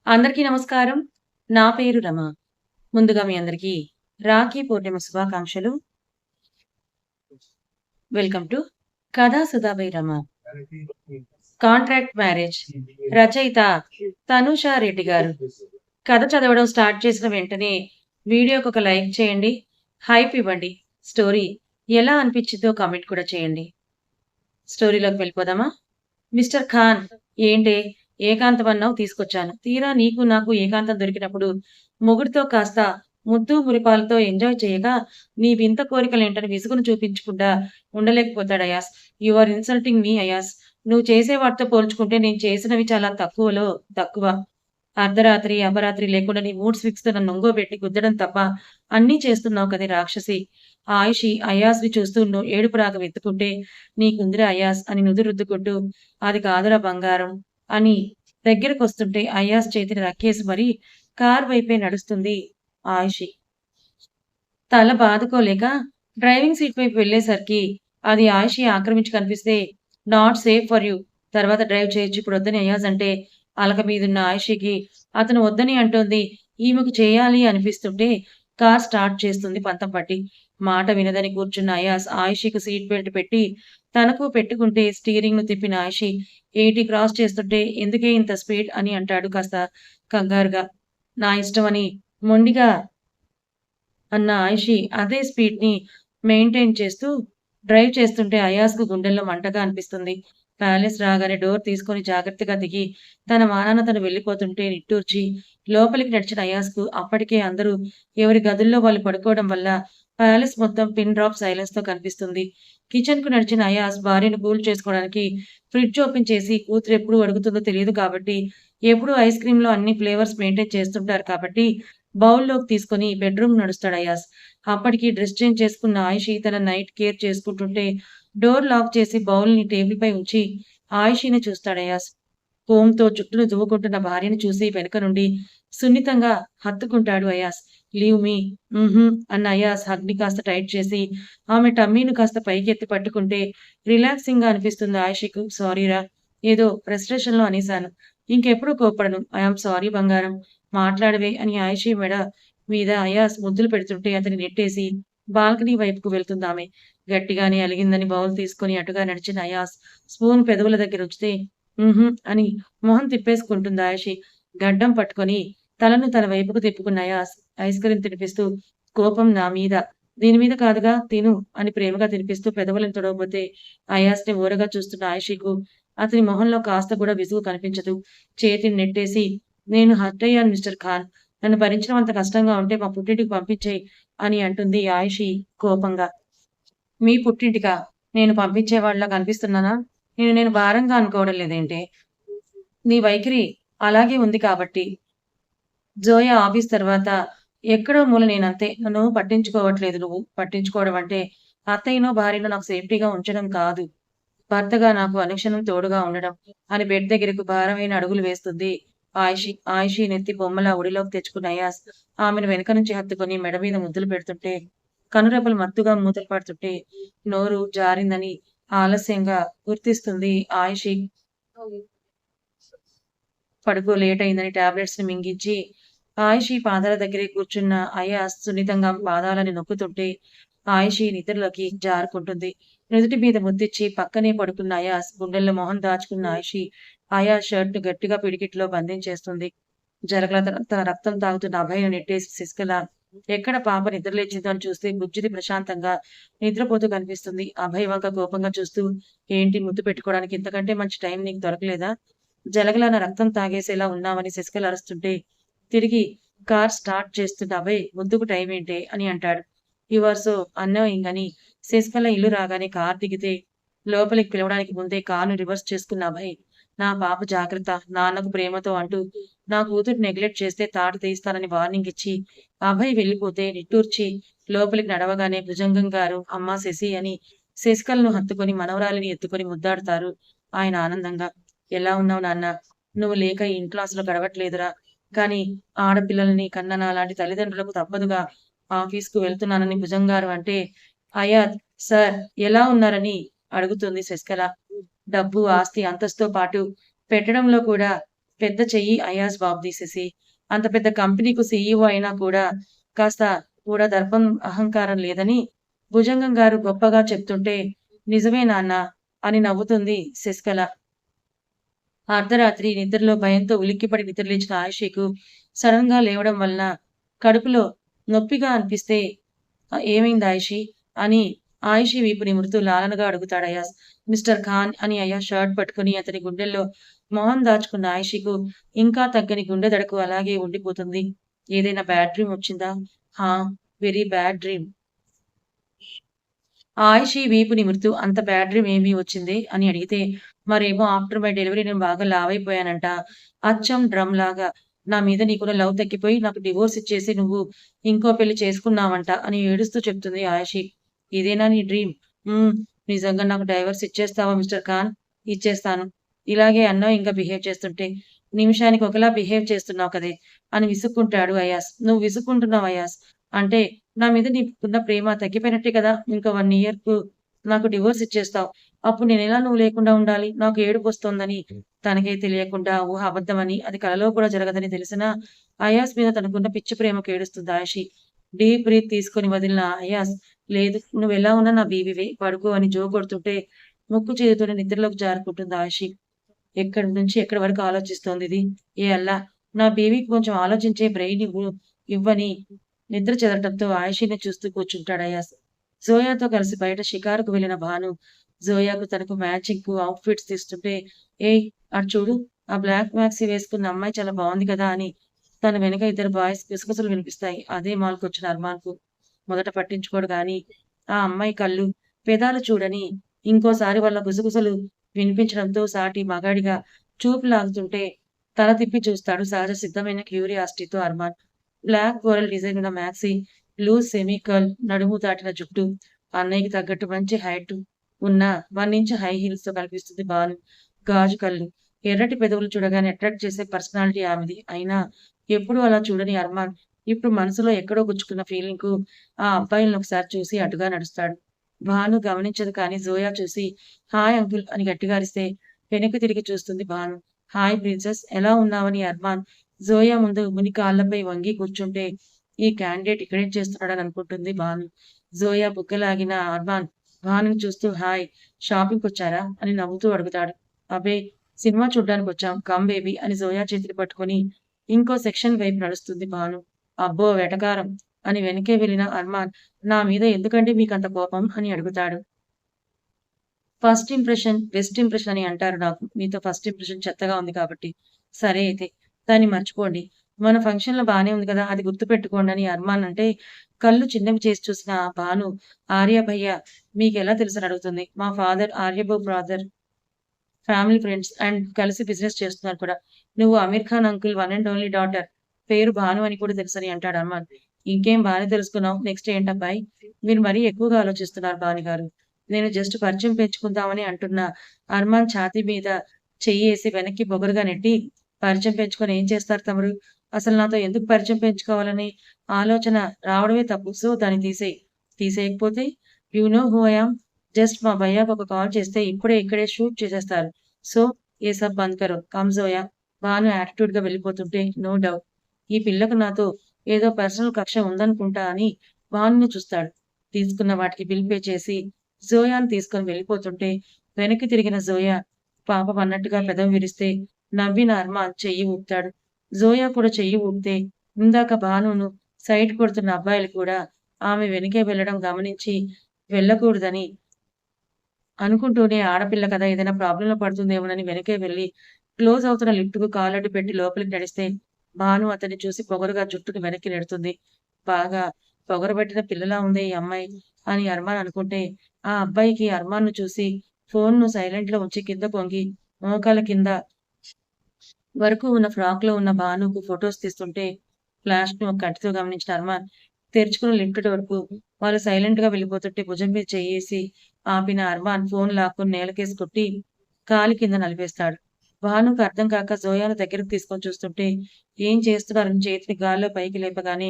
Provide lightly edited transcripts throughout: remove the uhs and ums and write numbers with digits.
అందరికీ నమస్కారం. నా పేరు రమ. ముందుగా మీ అందరికీ రాఖీ పూర్ణిమ శుభాకాంక్షలు. వెల్కమ్ టు కథా Sudha by Rama. Contract marriage. రచయిత తనూషా రెడ్డి గారు. కథ చదవడం స్టార్ట్ చేసిన వెంటనే వీడియోకి ఒక లైక్ చేయండి. హైప్ ఇవ్వండి. స్టోరీ ఎలా అనిపించిందో కామెంట్ కూడా చేయండి. స్టోరీలోకి వెళ్ళిపోదామా? మిస్టర్ ఖాన్, ఏంటే ఏకాంతం అన్నావు తీసుకొచ్చాను. తీరా నీకు నాకు ఏకాంతం దొరికినప్పుడు మొగుడితో కాస్త ముద్దు మురిపాలతో ఎంజాయ్ చేయగా నీ వింత కోరికలేంటని విసుగును చూపించకుండా ఉండలేకపోతాడు అయాస్. You are insulting me అయాస్. నువ్వు చేసే వాటితో పోల్చుకుంటే నేను చేసినవి చాలా తక్కువ. అర్ధరాత్రి అపరాత్రి లేకుండా నీ మూడ్ స్విక్స్ తో నన్ను ఒంగోబెట్టి గుద్దడం తప్ప అన్నీ చేస్తున్నావు కదే రాక్షసి. ఆయుషి అయాస్వి చూస్తూ ఏడుపు రాగం ఎత్తుకుంటే నీకుందిరా అయాస్ అని నుదురు రుద్దుకుంటూ అది కాదురా బంగారం అని దగ్గరకొస్తుంటే అయాస్ చేతిని రక్కేసి మరీ కార్ వైపే నడుస్తుంది ఆయుషి. తల బాదుకోలేక డ్రైవింగ్ సీట్ వైపు వెళ్ళేసరికి అది ఆయుషి ఆక్రమించి కనిపిస్తే నాట్ సేఫ్ ఫర్ యూ, తర్వాత డ్రైవ్ చేయొచ్చు, ఇప్పుడు వద్దని అయాజ్ అంటే అలక మీదున్న ఆయుషికి అతను వద్దని అంటోంది ఈమెకు చేయాలి అనిపిస్తుంటే కార్ స్టార్ట్ చేస్తుంది పంతం పట్టి. మాట వినదని కూర్చున్న అయాస్ ఆయుషికి సీట్ బెల్ట్ పెట్టి తనకు పెట్టుకుంటే స్టీరింగ్ ను తిప్పిన ఆయుషి ఏటి క్రాస్ చేస్తుంటే ఎందుకే ఇంత స్పీడ్ అని అంటాడు కాస్త కంగారుగా. నా ఇష్టమని మొండిగా అన్న ఆయిషి అదే స్పీడ్ ని మెయింటైన్ చేస్తూ డ్రైవ్ చేస్తుంటే అయాస్కు గుండెల్లో మంటగా అనిపిస్తుంది. ప్యాలెస్ రాగానే డోర్ తీసుకొని జాగ్రత్తగా దిగి తన మానాన తను వెళ్ళిపోతుంటే నిట్టూర్చి లోపలికి నడిచిన అయాస్కు అప్పటికే అందరూ ఎవరి గదుల్లో వాళ్ళు పడుకోవడం వల్ల ప్యాలెస్ మొత్తం పిన్ డ్రాప్ సైలెన్స్ తో కనిపిస్తుంది. కిచెన్ కు నడిచిన అయాస్ భార్యను కూల్ చేసుకోవడానికి ఫ్రిడ్జ్ ఓపెన్ చేసి కూతురు ఎప్పుడు అడుగుతుందో తెలియదు కాబట్టి ఎప్పుడు ఐస్ క్రీమ్ లో అన్ని ఫ్లేవర్స్ మెయింటైన్ చేస్తుంటారు కాబట్టి బౌల్లోకి తీసుకుని బెడ్రూమ్ నడుస్తాడు అయాస్. అప్పటికి డ్రెస్ చేంజ్ చేసుకున్న ఆయుషి తన నైట్ కేర్ చేసుకుంటుంటే డోర్ లాక్ చేసి బౌల్ ని టేబుల్ పై ఉంచి ఆయుషిని చూస్తాడు అయాస్. కోమ్తో జుట్టును దువ్వుకుంటున్న భార్యను చూసి వెనుక నుండి సున్నితంగా హత్తుకుంటాడు అయాస్. లీవ్ మీ అన్న అయాస్ హగ్ని కాస్త టైట్ చేసి ఆమె టమ్మీను కాస్త పైకెత్తి పట్టుకుంటే రిలాక్సింగ్ గా అనిపిస్తుంది ఆయుషికు. సారీరా, ఏదో ఫ్రస్ట్రేషన్ లో అనేశాను, ఇంకెప్పుడు కోప్పడను, ఐఆమ్ సారీ బంగారం, మాట్లాడవే అని ఆయుషి మెడ మీద అయాస్ ముద్దులు పెడుతుంటే అతని నెట్టేసి బాల్కనీ వైపుకు వెళ్తుందామె. గట్టిగానే అలిగిందని బౌల్ తీసుకుని అటుగా నడిచిన అయాస్ స్పూన్ పెదవుల దగ్గర ఉంచితే అని మొహం తిప్పేసుకుంటుంది ఆయుషి. గడ్డం పట్టుకొని తలను తన వైపుకు తిప్పుకున్న అయాస్ ఐస్ క్రీం తినిపిస్తూ కోపం నా మీద, దీని మీద కాదుగా, తిను అని ప్రేమగా తినిపిస్తూ పెదవులను తొడవబోతే అయాస్ ని ఊరగా చూస్తున్న ఆయుషికు అతని మొహంలో కాస్త కూడా విసుగు కనిపించదు. చేతిని నెట్టేసి నేను హర్ట్ అయ్యాను మిస్టర్ ఖాన్, నన్ను భరించడం అంత కష్టంగా ఉంటే మా పుట్టింటికి పంపించేయి అని అంటుంది ఆయుషి కోపంగా. మీ పుట్టింటికా? నేను పంపించేవాడిలా కనిపిస్తున్నానా? నేను భారంగా అనుకోవడం లేదేంటే? నీ వైఖరి అలాగే ఉంది కాబట్టి. జోయా ఆఫీస్ తర్వాత ఎక్కడో మూల నేనంతే. నన్ను పట్టించుకోవట్లేదు నువ్వు. పట్టించుకోవడం అంటే అత్తయ్యనో భార్యనో నాకు సేఫ్టీగా ఉంచడం కాదు, భర్తగా నాకు అనుక్షణం తోడుగా ఉండడం అని బెడ్ దగ్గరకు భారమైన అడుగులు వేస్తుంది ఆయిషి. ఆయిషి నెత్తి బొమ్మలా ఒడిలోకి తెచ్చుకున్న అయాస్ ఆమెను వెనక నుంచి హత్తుకొని మెడ మీద ముద్దులు పెడుతుంటే కనురెప్పలు మత్తుగా మూతలు పడుతుంటే నోరు జారిందని ఆలస్యంగా గుర్తిస్తుంది ఆయిషి. పడుకో, లేట్ అయిందని టాబ్లెట్స్ ని మింగించి ఆయిషి పాదాల దగ్గరే కూర్చున్న అయాస్ సున్నితంగా పాదాలని నొక్కుతుంటే ఆయిషి నిద్రలోకి జారుకుంటుంది. నుదుటి మీద ముద్దిచ్చి పక్కనే పడుకున్న అయాస్ గుండెల్లో మొహం దాచుకున్న ఆయిషి అయాస్ షర్ట్ గట్టిగా పిడికిట్లో బంధించేస్తుంది. జరగల తన రక్తం తాగుతున్న అభయను నెట్టేసి శిస్కల ఎక్కడ పాప నిద్రలేచిందో అని చూస్తే బుజ్జిది ప్రశాంతంగా నిద్రపోతూ కనిపిస్తుంది. అభయ్ వంక కోపంగా చూస్తూ ఏంటి ముద్దు పెట్టుకోవడానికి ఇంతకంటే మంచి టైం నీకు దొరకలేదా? జలగలాన రక్తం తాగేసేలా ఉన్నామని శశికళ అరుస్తుంటే తిరిగి కార్ స్టార్ట్ చేస్తున్న అభయ్ ముద్దుకు టైం ఏంటే అని అంటాడు. యు ఆర్ సో అన్నోయింగ్ అని శశికళ ఇల్లు రాగానే కార్ దిగితే లోపలికి పిలవడానికి ముందే కార్ను రివర్స్ చేసుకున్న అభయ్ నా పాప జాగ్రత్త, నాన్నకు ప్రేమతో అంటూ నా కూతురు నెగ్లెక్ట్ చేస్తే తాట తీస్తానని వార్నింగ్ ఇచ్చి అభయ్ వెళ్ళిపోతే నిట్టూర్చి లోపలికి నడవగానే భుజంగం గారు అమ్మా శశి అని శశికళను హత్తుకొని మనవరాలిని ఎత్తుకొని ముద్దాడుతారు ఆయన ఆనందంగా. ఎలా ఉన్నావు నాన్న? నువ్వు లేక ఈ ఇంట్లో అసలు గడవట్లేదురా, కానీ ఆడపిల్లల్ని కన్న నాలాంటి తల్లిదండ్రులకు తప్పదుగా ఆఫీస్కు వెళ్తున్నానని భుజంగారు అంటే అయాద్ సార్ ఎలా ఉన్నారని అడుగుతుంది శశికళ. డబ్బు ఆస్తి అంతస్తుతో పాటు పెట్టడంలో కూడా పెద్ద చెయ్యి అయాజ్ బాబు తీసేసి. అంత పెద్ద కంపెనీకు సీఈఓ అయినా కూడా కాస్త కూడా దర్పం, అహంకారం లేదని భుజంగం గారు గొప్పగా చెప్తుంటే, నిజమే నాన్న అని నవ్వుతుంది శశికళ. అర్ధరాత్రి నిద్రలో భయంతో ఉలిక్కిపడి నిద్రలేచిన ఆయిషీకు సడన్ గా లేవడం వలన కడుపులో నొప్పిగా అనిపిస్తే ఏమైంది ఆయిషీ అని ఆయిషీ వీపు నిమురుతూ లాలనగా అడుగుతాడు అయాజ్. మిస్టర్ ఖాన్ అని అయాజ్ షర్ట్ పట్టుకుని అతని గుండెల్లో మొహం దాచుకున్న ఆయిషీకు ఇంకా తగ్గని గుండె దడకు అలాగే ఉండిపోతుంది. ఏదైనా బ్యాడ్ డ్రీమ్ వచ్చిందా? హా, వెరీ బ్యాడ్ డ్రీమ్. ఆయిషీ వీపు నిమురుతూ అంత బ్యాడ్ డ్రీమ్ ఏమీ వచ్చింది అని అడిగితే, మరేమో ఆఫ్టర్ మై డెలివరీ నేను బాగా లావైపోయానంట. అచ్చం డ్రమ్ లాగా. నా మీద నీకున్న లవ్ తగ్గిపోయి నాకు డివోర్స్ ఇచ్చేసి నువ్వు ఇంకో పెళ్లి చేసుకున్నావంట అని ఏడుస్తూ చెప్తుంది ఆయిషీ. ఇదేనా నీ డ్రీమ్? నిజంగా నాకు డైవర్స్ ఇచ్చేస్తావా మిస్టర్ ఖాన్? ఇచ్చేస్తాను. ఇలాగే అన్యాయంగా బిహేవ్ చేస్తుంటే నిమిషానికి ఒకలా బిహేవ్ చేస్తున్నావు కదే అని విసుక్కుంటాడు అయాస్. నువ్వు విసుక్కుంటున్నావు అయాస్ అంటే నా మీద నీకున్న ప్రేమ తగ్గిపోయినట్టే కదా! ఇంకో 1 ఇయర్‌కు నాకు డివోర్స్ ఇచ్చేస్తావు. అప్పుడు నేనెలా నువ్వు లేకుండా ఉండాలి? నాకు ఏడుపొస్తోందని తనకే తెలియకుండా ఊహ అబద్ధమని, అది కలలో కూడా జరగదని తెలిసినా అయాస్ మీద తనకున్న పిచ్చి ప్రేమకు ఏడుస్తుంది ఆయిషీ. డీప్ బ్రీత్ తీసుకొని వదిలిన అయాస్, లేదు నువ్వెలా ఉన్నా నా బేబీవే పడుకో అని కొడుతుంటే ముక్కు చేదుతోనే నిద్రలోకి జారుకుంటుంది ఆయిషీ. ఎక్కడి నుంచి ఎక్కడి వరకు ఆలోచిస్తోందిది? ఏ అల్లా! నా బేబీకి కొంచెం ఆలోచించే బ్రెయిన్ ఇవ్వని నిద్ర చెదరటంతో ఆయిషీని చూస్తూ కూర్చుంటాడు అయాస్. జోయాతో కలిసి బయట షికారుకు వెళ్లిన భాను జోయాకు తనకు మ్యాచింగ్ అవుట్ ఫిట్స్ తీస్తుంటే, ఏయ్ అటు చూడు, ఆ బ్లాక్ మ్యాక్సీ వేసుకున్న అమ్మాయి చాలా బాగుంది కదా అని తన వెనక ఇద్దరు బాయ్స్ గుసగుసలు వినిపిస్తాయి. అదే మాల్కొచ్చిన అర్మాన్కు. మొదట పట్టించుకోడు గాని ఆ అమ్మాయి కళ్ళు, పెదాలు చూడని ఇంకోసారి వాళ్ళ గుసగుసలు వినిపించడంతో సాటి మగాడిగా చూపు లాగుతుంటే తల తిప్పి చూస్తాడు సహజ సిద్ధమైన క్యూరియాసిటీతో అర్మాన్. బ్లాక్ కోరల్ డిజైన్ ఉన్న మ్యాక్సీ, లూజ్ సెమీ కర్ల్, నడుము దాటిన జుట్టు, అన్నయ్యకి తగ్గట్టు మంచి హైట్ ఉన్న 1 ఇంచ్ హై హీల్స్ తో కనిపిస్తుంది భాను. గాజు కళ్ళు, ఎర్రటి పెదవులు చూడగానే అట్రాక్ట్ చేసే పర్సనాలిటీ ఆమెది. అయినా ఎప్పుడూ అలా చూడని అర్మాన్ ఇప్పుడు మనసులో ఎక్కడో గుచ్చుకున్న ఫీలింగ్ కు ఆ అబ్బాయిలను ఒకసారి చూసి అటుగా నడుస్తాడు. భాను గమనించదు కానీ జోయా చూసి హాయ్ అంకుల్ అని గట్టిగా అరిస్తే వెనక్కి తిరిగి చూస్తుంది భాను. హాయ్ ప్రిన్సెస్, ఎలా ఉన్నావని అర్మాన్ జోయా ముందు ముని కాళ్ళపై వంగి కూర్చుంటే ఈ క్యాండిడేట్ ఇక్కడేం చేస్తున్నాడని అనుకుంటుంది భాను. జోయా బుగ్గలాగిన అర్మాన్ భానుని చూస్తూ హాయ్, షాపింగ్కి వచ్చారా అని నవ్వుతూ అడుగుతాడు. అబే, సినిమా చూడ్డానికి వచ్చాం, కమ్ బేబీ అని జోయా చేతిని పట్టుకుని ఇంకో సెక్షన్ వైపు నడుస్తుంది భాను. అబ్బో వెటకారం అని వెనకే వెళ్ళిన అర్మాన్, నా మీద ఎందుకంటే మీకంత కోపం అని అడుగుతాడు. ఫస్ట్ ఇంప్రెషన్ బెస్ట్ ఇంప్రెషన్ అని అంటారు నాకు. మీతో ఫస్ట్ ఇంప్రెషన్ చెత్తగా ఉంది కాబట్టి. సరే అయితే దాన్ని మర్చిపోండి. మన ఫంక్షన్‌లో బానే ఉంది కదా! అది గుర్తుపెట్టుకోండి అని అర్మాన్ అంటే కళ్ళు చిన్నవి చేసి చూసిన భాను, ఆర్య భయ్యా మీకెలా తెలుసని అడుగుతుంది. మా ఫాదర్ ఆర్యబు బ్రదర్ ఫ్యామిలీ ఫ్రెండ్స్ అండ్ కలిసి బిజినెస్ చేస్తున్నారు కూడా. నువ్వు Aamir Khan uncle one and only daughter పేరు భాను అని కూడా తెలుసని అంటాడు అర్మాన్. ఇంకేం బానే తెలుసుకున్నావు. నెక్స్ట్ ఏంటబ్బాయి? మీరు మరీ ఎక్కువగా ఆలోచిస్తున్నారు భానుగారు. నేను జస్ట్ పరిచయం పెంచుకుందామని అంటున్న అర్మాన్ ఛాతీ మీద చెయ్యేసి వెనక్కి బొగరుగా నెట్టి, పరిచయం పెంచుకొని ఏం చేస్తారు తమరు? అసలు నాతో ఎందుకు పరిచయం పెంచుకోవాలని ఆలోచన రావడమే తప్పు. సో దాన్ని తీసేయి. తీసేయకపోతే you know who I am. Just మా భయ్యాకు ఒక కాల్ చేస్తే ఇప్పుడే ఇక్కడే షూట్ చేసేస్తారు. సో ఏ సబ్ బంద్ కరో. కమ్ జోయా. భాను యాటిట్యూడ్‌గా వెళ్ళిపోతుంటే నో డౌట్ ఈ పిల్లకు నాతో ఏదో పర్సనల్ కక్ష ఉందనుకుంటా అని భానుని చూస్తాడు. తీసుకున్న వాటికి బిల్ పే చేసి జోయాని తీసుకొని వెళ్ళిపోతుంటే వెనక్కి తిరిగిన జోయా పాపం అన్నట్టుగా పెదవి విరిస్తే నవ్విన అర్మాన్ చెయ్యి ఊపుతాడు. జోయా కూడా చెయ్యి ఊపితే ఇందాక భానును సైట్ కొడుతున్న అబ్బాయిలు కూడా ఆమె వెనకే వెళ్ళడం గమనించి వెళ్ళకూడదని అనుకుంటూనే ఆడపిల్ల కదా ఏదైనా ప్రాబ్లంలో పడుతుందేమోనని వెనకే వెళ్ళి క్లోజ్ అవుతున్న లిఫ్ట్‌కు కాలడ్డు పెట్టి లోపలికి నడిస్తే భాను అతన్ని చూసి పొగరుగా జుట్టును వెనక్కి నెడుతుంది. బాగా పొగరబట్టిన పిల్లలా ఉందే ఈ అమ్మాయి అని అర్మాన్ అనుకుంటే ఆ అబ్బాయికి అర్మాన్‌ను చూసి ఫోన్‌ను సైలెంట్‌లో ఉంచి కింద కొంగి మోకాళ్ళ కింద వరకు ఉన్న ఫ్రాక్‌లో ఉన్న భానుకు ఫోటోస్ తీస్తుంటే ఫ్లాష్‌ను ఒక కంటితో గమనించిన అర్మాన్ తెరుచుకున్న లిఫ్ట్ డోర్‌కు వాళ్ళు సైలెంట్‌గా వెళ్ళిపోతుంటే భుజం మీద చెయ్యేసి ఆపిన అర్మాన్ ఫోన్ లాక్కొని నేలకేసి కొట్టి కాలి కింద నలిపేస్తాడు. భానుకు అర్థం కాక జోయాను దగ్గరకు తీసుకొని చూస్తుంటే ఏం చేస్తున్నారని చేతిని గాల్లో పైకి లేపగానే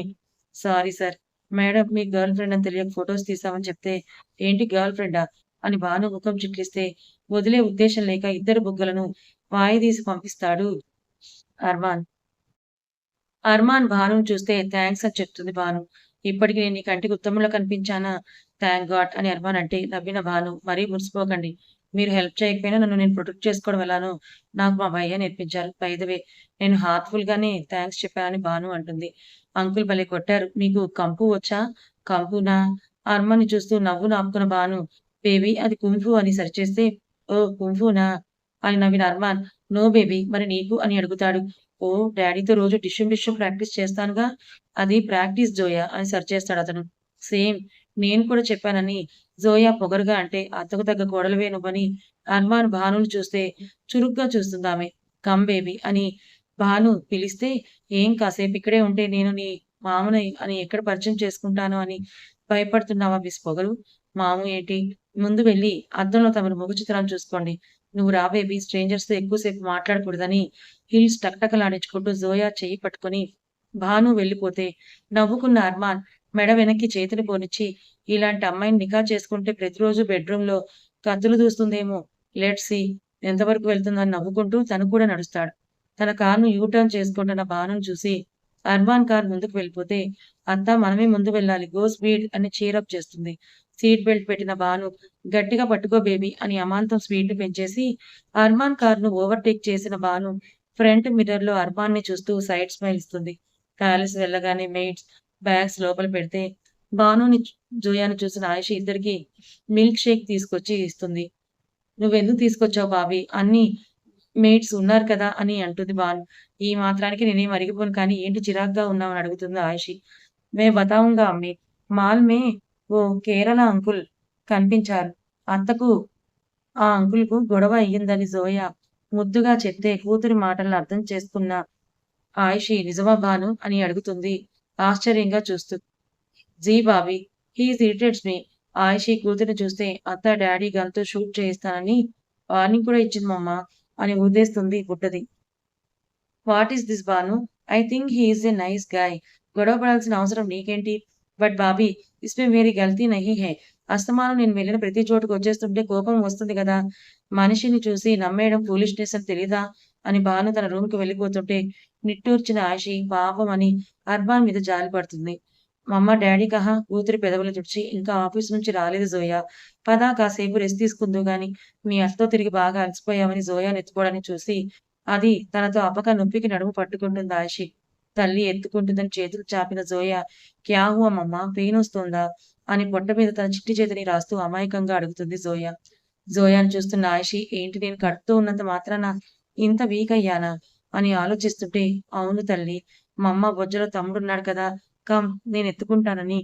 సారీ సార్, మేడం మీ గర్ల్ ఫ్రెండ్ అని తెలియక ఫోటోస్ తీసామని చెప్తే ఏంటి గర్ల్ ఫ్రెండా అని భాను ముఖం చిట్లిస్తే వదిలే ఉద్దేశం లేక ఇద్దరు బుగ్గలను వాయిదీసి పంపిస్తాడు అర్మాన్. అర్మాన్ భానుని చూస్తే థాంక్స్ అని చెప్తుంది భాను. ఇప్పటికి నేను నీ కంటికి ఉత్తముడిలా కనిపించానా? థాంక్ గాడ్ అని అర్మాన్ అంటే నవ్విన భాను. మరీ మురిసిపోకండి. మీరు హెల్ప్ చేయకపోయినా నన్ను నేను ప్రొటెక్ట్ చేసుకోవడం ఎలానో నాకు మా భయ్యా నేర్పించారు. బై ద వే నేను హార్ట్‌ఫుల్ గానే థాంక్స్ చెప్పానని భాను అంటుంది. అంకుల్ భలే కొట్టారు. మీకు కంపు వచ్చా? కంపునా? అర్మాన్‌ని చూస్తూ నవ్వు ఆపుకున్న భాను బేబీ అది కుంఫు అని సరిచేస్తే ఓహ్! కుంఫునా? అని నవ్విన అర్మాన్ నో బేబీ మరి నీకు అని అడుగుతాడు. ఓహ్! డ్యాడీతో రోజు డిష్షుం డిష్షుం ప్రాక్టీస్ చేస్తానుగా. అది ప్రాక్టీస్ జోయా అని సరిచేస్తాడతను. సేమ్ నేను కూడా చెప్పానని జోయా పొగరుగా అంటే అత్తకు తగ్గ కోడలివే నువ్వని అర్మాన్ భానుని చూస్తే చురుగ్గా చూస్తుందామె. కమ్ బేబీ అని భాను పిలిస్తే ఏం కాసేపు ఇక్కడే ఉంటే నేను నీ మామని అని ఎక్కడ పరిచయం చేసుకుంటాను అని భయపడుతున్నావా మిస్ పొగరు? మాము ఏంటి? ముందు వెళ్లి అద్దంలో తమరి మొగ చిత్రాన్ని చూసుకోండి. నువ్వు రా బేబీ స్ట్రేంజర్స్‌తో ఎక్కువ సేపు మాట్లాడకూడదని హీల్స్ టకటకలాడించుకుంటూ జోయా చెయ్యి పట్టుకొని భాను వెళ్ళిపోతే నవ్వుకున్న అర్మాన్ మెడ వెనక్కి చేతిని పోనిచ్చి ఇలాంటి అమ్మాయిని నికా చేసుకుంటే ప్రతిరోజు బెడ్‌రూమ్‌లో కత్తులు దూస్తుందేమో లెట్స్ సీ ఎంతవరకు వెళ్తుందని నవ్వుకుంటూ తను కూడా నడుస్తాడు. తన కారును యూ టర్న్ చేసుకుంటున్న భానుని చూసి అర్మాన్ కారు ముందుకు వెళ్ళిపోతే అత్తా మనమే ముందు వెళ్ళాలి గో స్పీడ్ అని చీరప్ చేస్తుంది. సీట్ బెల్ట్ పెట్టిన భాను గట్టిగా పట్టుకో బేబీ అని అమాంతం స్పీడ్‌ని పెంచేసి అర్మాన్ కారును ఓవర్‌టేక్ చేసిన భాను ఫ్రంట్ మిర్రర్‌లో అర్మాన్‌ని చూస్తూ సైడ్ స్మైల్ ఇస్తుంది. ప్యాలెస్ వెళ్ళగానే మెయిడ్స్ బ్యాగ్స్ లోపల పెడితే భానుని జోయాని చూసిన ఆయిషా ఇద్దరికీ మిల్క్ షేక్ తీసుకొచ్చి ఇస్తుంది. "నువ్వెందుకు తీసుకొచ్చావు బాబీ? అన్నీ మెయిడ్స్ ఉన్నారు కదా" అని అంటుంది భాను. "ఈ మాత్రానికి నేనేం అరిగిపోను కానీ ఏంటి చిరాకుగా ఉన్నావు" అని అడుగుతుంది ఆయిషి. "मैं बताऊँगा అమ్మీ. మాల్ మే ఓ కేరళ అంకుల్ కనిపించారు. అత్తకు ఆ అంకుల్‌కు గొడవ అయ్యిందని జోయా ముద్దుగా చెప్తే కూతురి మాటలను అర్థం చేసుకున్న ఆయిషి నిజమా భాను అని అడుగుతుంది ఆశ్చర్యంగా చూస్తూ. జీ బాబీ హీస్ ఇరిటేట్స్ మీ. ఆయిషి కూతురిని చూస్తే అత్త డాడీ గన్‌తో షూట్ చేయిస్తానని వార్నింగ్ కూడా ఇచ్చింది మమ్మా అని ఊదేస్తుంది బుడ్డది. What is this Banu? I think he is a nice guy. గొడవ పడాల్సిన అవసరం నీకేంటి? బట్ బాబీ ఇస్‌మే మేరీ గల్తీ నహీ హై. అస్తమానం నేను వెళ్ళిన ప్రతి చోటుకి వచ్చేస్తుంటే కోపం వస్తుంది కదా! మనిషిని చూసి నమ్మేయడం ఫూలిష్‌నెస్ అని తెలీదా? అని భాను తన రూమ్‌కి వెళ్ళిపోతుంటే నిట్టూర్చిన ఆయిషి పాపం అని అర్బాన్ మీద జాలిపడుతుంది. మమ్మా డాడీ కహా? కూతురి పెదవులు తుడిచి ఇంకా ఆఫీస్ నుంచి రాలేదు జోయా. పద కాసేపు రెస్ట్ తీసుకుందువు గాని మీ అత్తతో తిరిగి బాగా అలసిపోయావని జోయాని ఎత్తుకోవడాన్ని చూసి అది తనతో అపక నొప్పికి నడుము పట్టుకుంటుంది ఆయిషి. తల్లి ఎత్తుకుంటుందని చేతులు చాపిన జోయా క్యా హువా మమ్మా పెయినొస్తోందా? అని పొట్ట మీద తన చిట్టి చేతిని రాస్తూ అమాయకంగా అడుగుతుంది జోయా. జోయాని చూస్తున్న ఆయిషి ఏంటి నేను కడుపుతో ఉన్నంత మాత్రాన ఇంత వీక్ అయ్యానా? అని ఆలోచిస్తుంటే అవును తల్లి. మా అమ్మ బొజ్జలో తమ్ముడున్నాడు కదా! కమ్ నేనెత్తుకుంటానని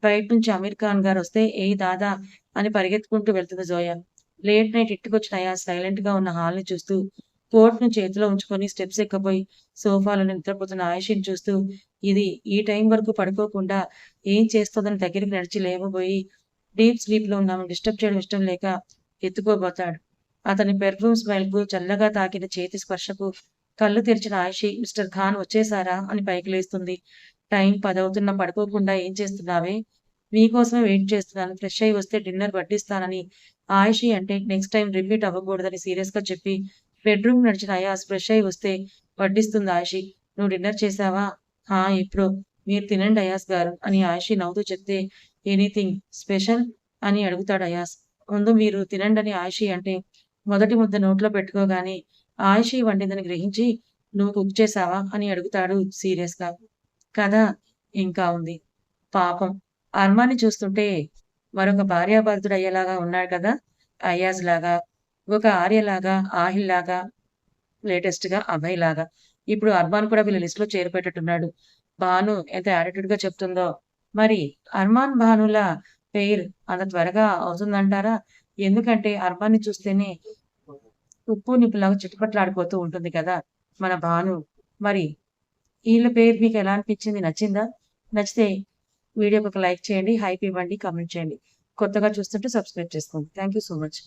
బయట నుంచి అమీర్ ఖాన్ గారొస్తే ఏయ్ దాదా అని పరిగెత్తుకుంటూ వెళ్తుంది జోయా. లేట్ నైట్ ఇంటికొచ్చిన అయాజ్ సైలెంట్‌గా ఉన్న హాల్‌ని చూస్తూ కోట్‌ను చేతిలో ఉంచుకొని స్టెప్స్ ఎక్కబోయి సోఫాలో నిద్రపోతున్న ఆయిషిని చూస్తూ ఇది ఈ టైం వరకు పడుకోకుండా ఏం చేస్తోందని దగ్గరికి నడిచి లేవబోయి డీప్ స్లీప్‌లో ఉన్న ఆమెను డిస్టర్బ్ చేయడం ఇష్టం లేక ఎత్తుకోబోతాడు. అతని పెర్ఫ్యూమ్ స్మెల్‌కు చల్లగా తాకిన చేతి స్పర్శకు కళ్ళు తెరిచిన ఆయిషి మిస్టర్ ఖాన్ వచ్చేసారా అని పైకి లేస్తుంది. టైం 10 అవుతున్నా పడుకోకుండా ఏం చేస్తున్నావే? మీకోసమే వెయిట్ చేస్తున్నాను. ఫ్రెష్ అయ్యి వస్తే డిన్నర్ వడ్డిస్తానని ఆయిషి అంటే నెక్స్ట్ టైం రిపీట్ అవ్వకూడదని సీరియస్‌గా చెప్పి బెడ్‌రూమ్‌కి నడిచిన అయాజ్ ఫ్రెష్ అయ్యి వస్తే వడ్డిస్తుంది ఆయిషి. "నువ్వు డిన్నర్ చేశావా?" "హా! ఎప్పుడో." "మీరు తినండి అయాజ్ గారు" అని ఆయిషి నవ్వుతూ చెప్తే "ఎనీథింగ్ స్పెషల్?" అని అడుగుతాడు అయాజ్. "ముందు మీరు తినండని" ఆయిషి అంటే మొదటి ముద్ద నోట్లో పెట్టుకోగానే ఆయిషి వండిందని గ్రహించి "నువ్వు కుక్ చేశావా?" అని అడుగుతాడు సీరియస్‌గా. కథ ఇంకా ఉంది. పాపం అర్మాన్‌ని చూస్తుంటే మరొక భార్యాభర్తడయ్యేలాగా ఉన్నాడు కదా! అయాజ్‌లాగా, ఒక ఆర్యలాగా, ఆహిల్‌లాగా, లేటెస్ట్‌గా అభయ్‌లాగా. ఇప్పుడు అర్మాన్ కూడా వీళ్ళ లిస్ట్‌లో చేరిపోయేటట్టున్నాడు. భాను ఎంత యాటిట్యూడ్‌గా చెప్తుందో. మరి అర్మాన్, భానుల పెయిర్ అంత త్వరగా అవుతుందంటారా? ఎందుకంటే అర్మాన్‌ని చూస్తేనే ఉప్పు నిప్పులాగా చిటపటలాడిపోతూ ఉంటుంది కదా! మన భాను. మరి ఈళ్ళ పేరు మీకెలా అనిపించింది? నచ్చిందా? నచ్చితే వీడియోకి ఒక లైక్ చేయండి, హైప్ ఇవ్వండి, కామెంట్ చేయండి. కొత్తగా చూస్తుంటే సబ్స్క్రైబ్ చేసుకోండి. Thank you so much.